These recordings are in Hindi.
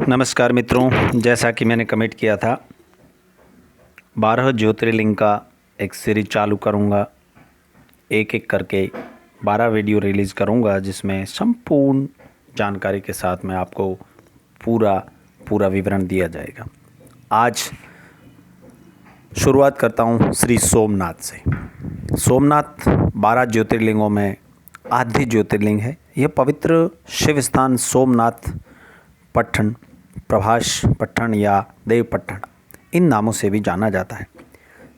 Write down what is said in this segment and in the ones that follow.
नमस्कार मित्रों, जैसा कि मैंने कमिट किया था 12 ज्योतिर्लिंग का एक सीरीज चालू करूंगा। एक एक करके 12 वीडियो रिलीज़ करूंगा, जिसमें संपूर्ण जानकारी के साथ में आपको पूरा विवरण दिया जाएगा। आज शुरुआत करता हूं श्री सोमनाथ से। सोमनाथ 12 ज्योतिर्लिंगों में आद्य ज्योतिर्लिंग है। यह पवित्र शिव स्थान सोमनाथ पट्टन, प्रभास पट्टन या देव पट्टन इन नामों से भी जाना जाता है।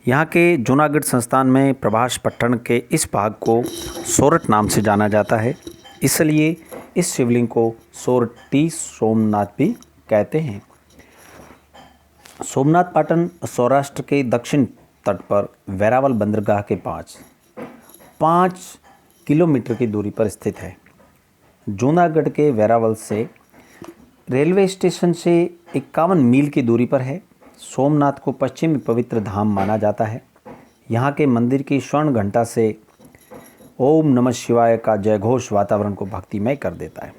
यहाँ के जूनागढ़ संस्थान में प्रभास पट्टन के इस भाग को सोरठ नाम से जाना जाता है, इसलिए इस शिवलिंग को सोरठी सोमनाथ भी कहते हैं। सोमनाथ पाटन सौराष्ट्र के दक्षिण तट पर वेरावल बंदरगाह के 5 किलोमीटर की दूरी पर स्थित है। जूनागढ़ के वेरावल से रेलवे स्टेशन से 51 मील की दूरी पर है। सोमनाथ को पश्चिमी पवित्र धाम माना जाता है। यहाँ के मंदिर की स्वर्ण घंटा से ओम नमः शिवाय का जयघोष वातावरण को भक्तिमय कर देता है।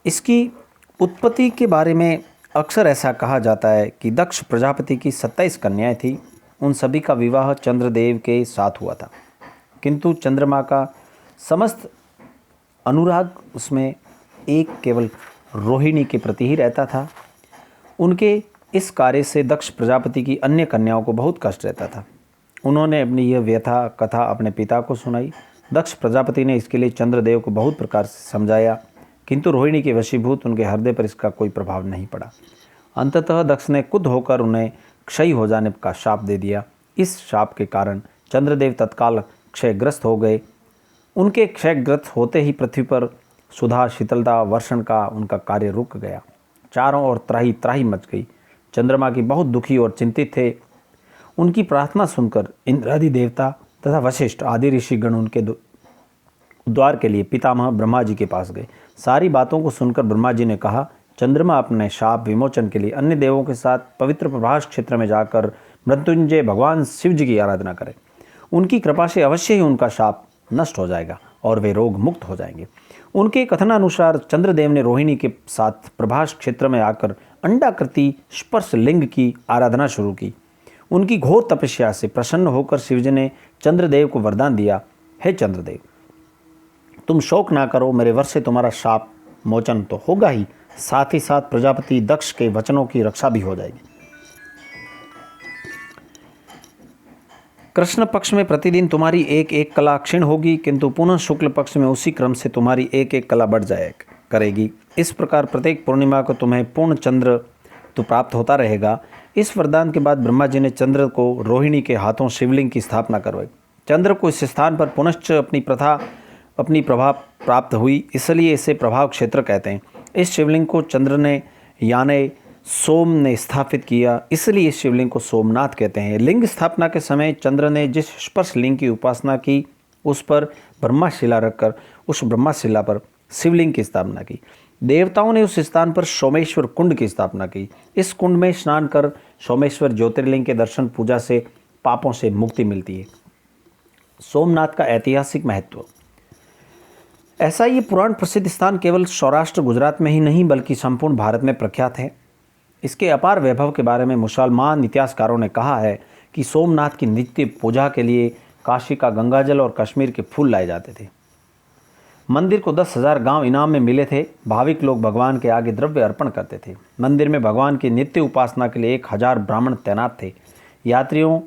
इसकी उत्पत्ति के बारे में अक्सर ऐसा कहा जाता है कि दक्ष प्रजापति की 27 कन्याएं थी। उन सभी का विवाह चंद्रदेव के साथ हुआ था, किंतु चंद्रमा का समस्त अनुराग उसमें एक केवल रोहिणी के प्रति ही रहता था। उनके इस कार्य से दक्ष प्रजापति की अन्य कन्याओं को बहुत कष्ट रहता था। उन्होंने अपनी यह व्यथा कथा अपने पिता को सुनाई। दक्ष प्रजापति ने इसके लिए चंद्रदेव को बहुत प्रकार से समझाया, किंतु रोहिणी के वशीभूत उनके हृदय पर इसका कोई प्रभाव नहीं पड़ा। अंततः दक्ष ने क्रुद्ध होकर उन्हें क्षय हो जाने का शाप दे दिया। इस शाप के कारण चंद्रदेव तत्काल क्षयग्रस्त हो गए। उनके क्षयग्रस्त होते ही पृथ्वी पर सुधा शीतलता वर्षण का उनका कार्य रुक गया। चारों ओर त्राही त्राही मच गई। चंद्रमा की बहुत दुखी और चिंतित थे। उनकी प्रार्थना सुनकर इंद्रादि देवता तथा वशिष्ठ आदि ऋषिगण उनके द्वार के लिए पितामह ब्रह्मा जी के पास गए। सारी बातों को सुनकर ब्रह्मा जी ने कहा, चंद्रमा अपने शाप विमोचन के लिए अन्य देवों के साथ पवित्र प्रभास क्षेत्र में जाकर मृत्युंजय भगवान शिव जी की आराधना करें। उनकी कृपा से अवश्य ही उनका शाप नष्ट हो जाएगा और वे रोग मुक्त हो जाएंगे। उनके कथनानुसार चंद्रदेव ने रोहिणी के साथ प्रभास क्षेत्र में आकर अंडाकृति स्पर्श लिंग की आराधना शुरू की। उनकी घोर तपस्या से प्रसन्न होकर शिवजी ने चंद्रदेव को वरदान दिया, हे चंद्रदेव, तुम शोक ना करो, मेरे वर से तुम्हारा शाप मोचन तो होगा ही, साथ ही साथ प्रजापति दक्ष के वचनों की रक्षा भी हो जाएगी। कृष्ण पक्ष में प्रतिदिन तुम्हारी एक एक कला क्षीण होगी, किंतु पुनः शुक्ल पक्ष में उसी क्रम से तुम्हारी एक एक कला बढ़ जाए करेगी। इस प्रकार प्रत्येक पूर्णिमा को तुम्हें पूर्ण चंद्र तो प्राप्त होता रहेगा। इस वरदान के बाद ब्रह्मा जी ने चंद्र को रोहिणी के हाथों शिवलिंग की स्थापना करवाई। चंद्र को इस स्थान पर पुनश्च अपनी प्रभा प्राप्त हुई, इसलिए इसे प्रभाव क्षेत्र कहते हैं। इस शिवलिंग को चंद्र ने यानी सोम ने स्थापित किया, इसलिए इस शिवलिंग को सोमनाथ कहते हैं। लिंग स्थापना के समय चंद्र ने जिस स्पर्श लिंग की उपासना की, उस पर ब्रह्माशिला रखकर उस ब्रह्माशिला पर शिवलिंग की स्थापना की। देवताओं ने उस स्थान पर सोमेश्वर कुंड की स्थापना की। इस कुंड में स्नान कर सोमेश्वर ज्योतिर्लिंग के दर्शन पूजा से पापों से मुक्ति मिलती है। सोमनाथ का ऐतिहासिक महत्व। ऐसा ये पुराण प्रसिद्ध स्थान केवल सौराष्ट्र गुजरात में ही नहीं बल्कि संपूर्ण भारत में प्रख्यात है। इसके अपार वैभव के बारे में मुसलमान इतिहासकारों ने कहा है कि सोमनाथ की नित्य पूजा के लिए काशी का गंगाजल और कश्मीर के फूल लाए जाते थे। मंदिर को 10,000 गांव इनाम में मिले थे। भाविक लोग भगवान के आगे द्रव्य अर्पण करते थे। मंदिर में भगवान की नित्य उपासना के लिए 1000 ब्राह्मण तैनात थे। यात्रियों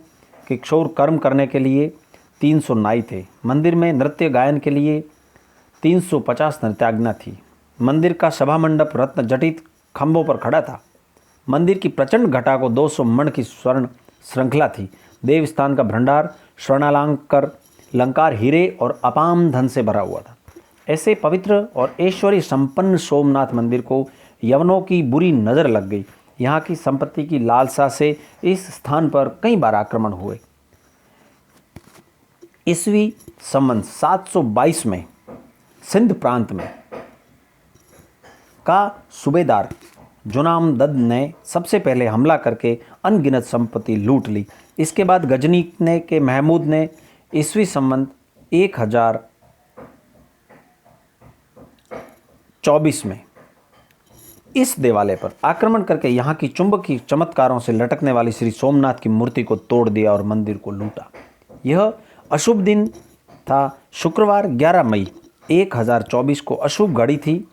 के क्षौर कर्म करने के लिए 300 नाई थे। मंदिर में नृत्य गायन के लिए 350 नृत्याज्ञा थी। मंदिर का सभा मंडप रत्न जटित खंभों पर खड़ा था। मंदिर की प्रचंड घटा को 200 मण की स्वर्ण श्रृंखला थी। देवस्थान का भंडार स्वर्णालंकार लंकार हीरे और अपाम धन से भरा हुआ था। ऐसे पवित्र और ऐश्वर्य संपन्न सोमनाथ मंदिर को यवनों की बुरी नज़र लग गई। यहाँ की संपत्ति की लालसा से इस स्थान पर कई बार आक्रमण हुए। ईस्वी संवत 722 में सिंध प्रांत में का सूबेदार जुनाम दद ने सबसे पहले हमला करके अनगिनत संपत्ति लूट ली। इसके बाद गजनी के महमूद ने ईस्वी संवत 1024 में इस देवालय पर आक्रमण करके यहाँ की चुंबकीय चमत्कारों से लटकने वाली श्री सोमनाथ की मूर्ति को तोड़ दिया और मंदिर को लूटा। यह अशुभ दिन था। शुक्रवार 11 मई 1024 को अशुभ घड़ी थी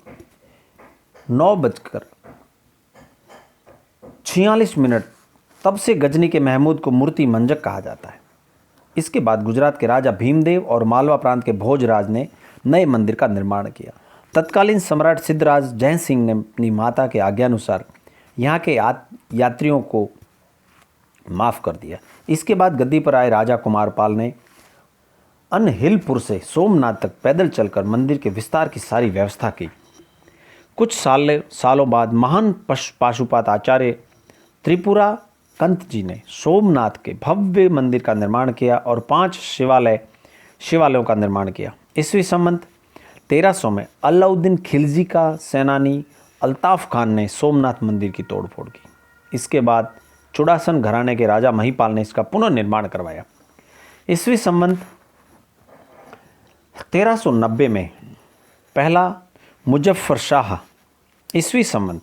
9:46। तब से गजनी के महमूद को मूर्ति मंजक कहा जाता है। इसके बाद गुजरात के राजा भीमदेव और मालवा प्रांत के भोजराज ने नए मंदिर का निर्माण किया। तत्कालीन सम्राट सिद्धराज जय सिंह ने अपनी माता के आज्ञानुसार यहाँ के यात्रियों को माफ़ कर दिया। इसके बाद गद्दी पर आए राजा कुमारपाल ने अनहिलपुर से सोमनाथ तक पैदल चलकर मंदिर के विस्तार की सारी व्यवस्था की। कुछ सालों बाद महान पाशुपात आचार्य त्रिपुरा कंत जी ने सोमनाथ के भव्य मंदिर का निर्माण किया और 5 शिवालयों का निर्माण किया। ईस्वी संवत 1300 में अलाउद्दीन खिलजी का सेनानी अल्ताफ खान ने सोमनाथ मंदिर की तोड़फोड़ की। इसके बाद चुड़ासन घराने के राजा महिपाल ने इसका पुनर्निर्माण करवाया। ईस्वी संवत 1390 में पहला मुजफ्फर शाह, ईस्वी संवत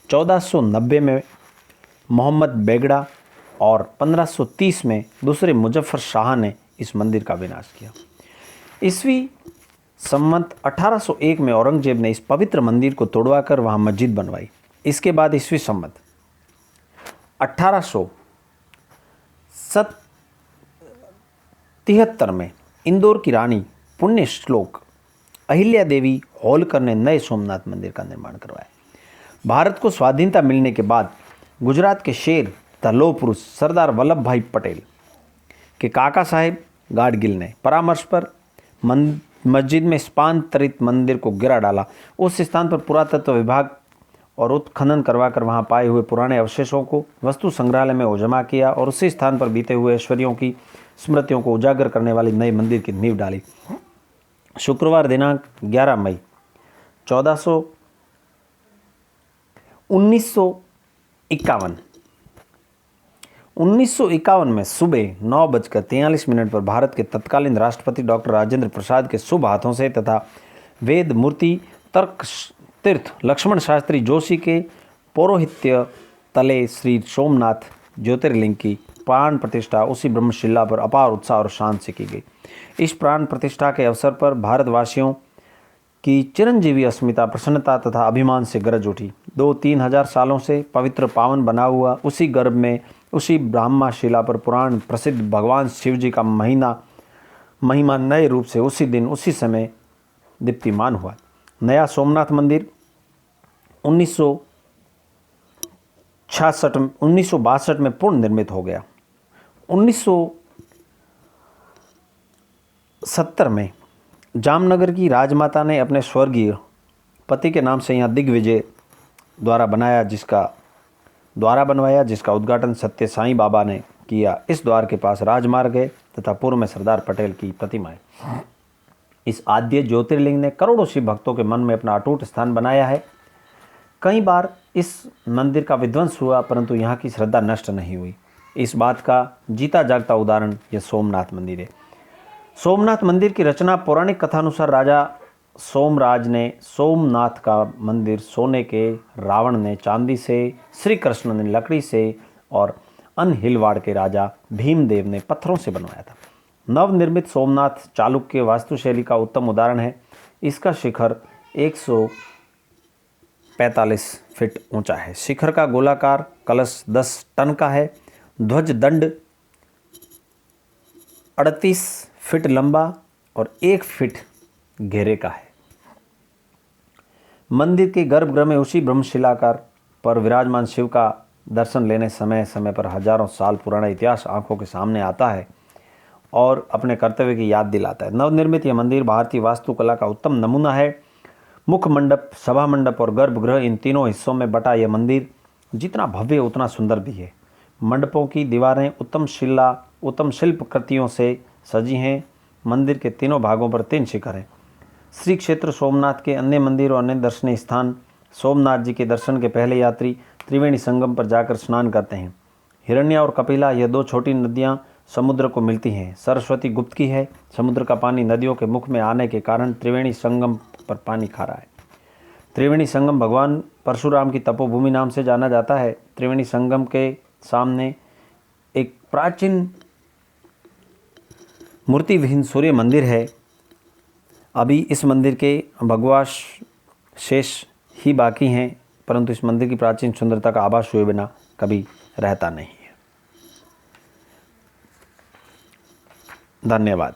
1490 में मोहम्मद बेगड़ा और 1530 में दूसरे मुजफ्फर शाह ने इस मंदिर का विनाश किया। ईस्वी संवत 1801 में औरंगजेब ने इस पवित्र मंदिर को तोड़वाकर वहां मस्जिद बनवाई। इसके बाद ईस्वी संवत 1873 में इंदौर की रानी पुण्य श्लोक अहिल्या देवी होलकर ने नए सोमनाथ मंदिर का निर्माण करवाया। भारत को स्वाधीनता मिलने के बाद गुजरात के शेर तथा लौह पुरुष सरदार वल्लभ भाई पटेल के काका साहेब गाडगिल ने परामर्श पर मस्जिद में स्थानांतरित मंदिर को गिरा डाला। उस स्थान पर पुरातत्व विभाग और उत्खनन करवाकर वहां पाए हुए पुराने अवशेषों को वस्तु संग्रहालय में जमा किया और उसी स्थान पर बीते हुए ऐश्वर्यों की स्मृतियों को उजागर करने वाली नए मंदिर की नींव डाली। शुक्रवार दिनांक 11 मई 1951 में सुबह 9:43 पर भारत के तत्कालीन राष्ट्रपति डॉक्टर राजेंद्र प्रसाद के शुभ हाथों से तथा वेद मूर्ति तर्क तीर्थ लक्ष्मण शास्त्री जोशी के पौरोहित्य तले श्री सोमनाथ ज्योतिर्लिंग की प्राण प्रतिष्ठा उसी ब्रह्मशिला पर अपार उत्साह और शांति से की गई। इस प्राण प्रतिष्ठा के अवसर पर भारतवासियों की चिरंजीवी अस्मिता, प्रसन्नता तथा अभिमान से गरज उठी। 2-3 हजार सालों से पवित्र पावन बना हुआ उसी गर्भ में उसी ब्रह्मा शिला पर पुराण प्रसिद्ध भगवान शिव जी का महिमा नए रूप से उसी दिन उसी समय दीप्तिमान हुआ। नया सोमनाथ मंदिर 1962 में पूर्ण निर्मित हो गया। 1970 में जामनगर की राजमाता ने अपने स्वर्गीय पति के नाम से यहाँ दिग्विजय द्वारा बनवाया, जिसका उद्घाटन सत्य साईं बाबा ने किया। इस द्वार के पास राजमार्ग है तथा पूर्व में सरदार पटेल की प्रतिमा है। इस आद्य ज्योतिर्लिंग ने करोड़ों शिव भक्तों के मन में अपना अटूट स्थान बनाया है। कई बार इस मंदिर का विध्वंस हुआ परंतु यहाँ की श्रद्धा नष्ट नहीं हुई। इस बात का जीता जागता उदाहरण यह सोमनाथ मंदिर है। सोमनाथ मंदिर की रचना पौराणिक कथानुसार राजा सोमराज ने सोमनाथ का मंदिर सोने के, रावण ने चांदी से, श्री कृष्ण ने लकड़ी से और अनहिलवाड़ के राजा भीमदेव ने पत्थरों से बनवाया था। नवनिर्मित सोमनाथ चालुक्य वास्तुशैली का उत्तम उदाहरण है। इसका शिखर 145 फीट ऊंचा है। शिखर का गोलाकार कलश 10 टन का है। ध्वज दंड 38 फीट लंबा और 1 फीट घेरे का है। मंदिर के गर्भगृह में उसी ब्रह्मशिलाकार पर विराजमान शिव का दर्शन लेने समय समय पर हजारों साल पुराना इतिहास आंखों के सामने आता है और अपने कर्तव्य की याद दिलाता है। नवनिर्मित यह मंदिर भारतीय वास्तुकला का उत्तम नमूना है। मुख्य मंडप, सभा मंडप और गर्भगृह इन तीनों हिस्सों में बटा यह मंदिर जितना भव्य उतना सुंदर भी है। मंडपों की दीवारें उत्तम शिल्प कृतियों से सजी हैं। मंदिर के तीनों भागों पर 3 शिखर हैं। श्री क्षेत्र सोमनाथ के अन्य मंदिर और अन्य दर्शनीय स्थान। सोमनाथ जी के दर्शन के पहले यात्री त्रिवेणी संगम पर जाकर स्नान करते हैं। हिरण्या और कपिला यह 2 छोटी नदियां समुद्र को मिलती हैं। सरस्वती गुप्त की है। समुद्र का पानी नदियों के मुख में आने के कारण त्रिवेणी संगम पर पानी खारा है। त्रिवेणी संगम भगवान परशुराम की तपोभूमि नाम से जाना जाता है। त्रिवेणी संगम के सामने एक प्राचीन मूर्ति विहीन सूर्य मंदिर है। अभी इस मंदिर के भगवाश शेष ही बाकी हैं, परंतु इस मंदिर की प्राचीन सुंदरता का आभास हुए बिना कभी रहता नहीं है। धन्यवाद।